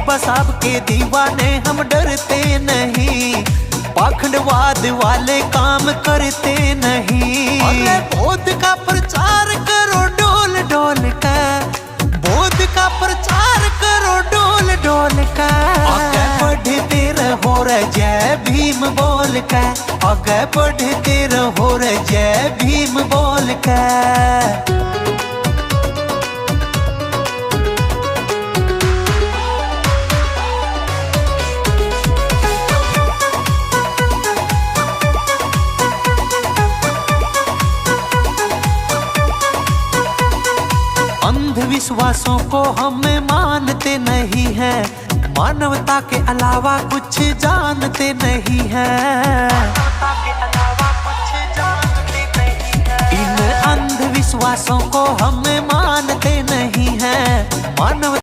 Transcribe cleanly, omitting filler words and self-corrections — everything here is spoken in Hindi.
बाबा साहब के दीवाने हम डरते नहीं, पाखंडवाद वाले काम करते नहीं। अरे बौद्ध का प्रचार करो डोल डोल का, बौद्ध का प्रचार करो डोल डोल का। आगे बढ़ते रहो रे जय भीम बोल का, आगे बढ़ते रहो रे जय भीम बोल का। अंधविश्वासों को हम मानते नहीं है, मानवता के अलावा कुछ जानते नहीं है। इन अंधविश्वासों को हम मानते नहीं है, मानव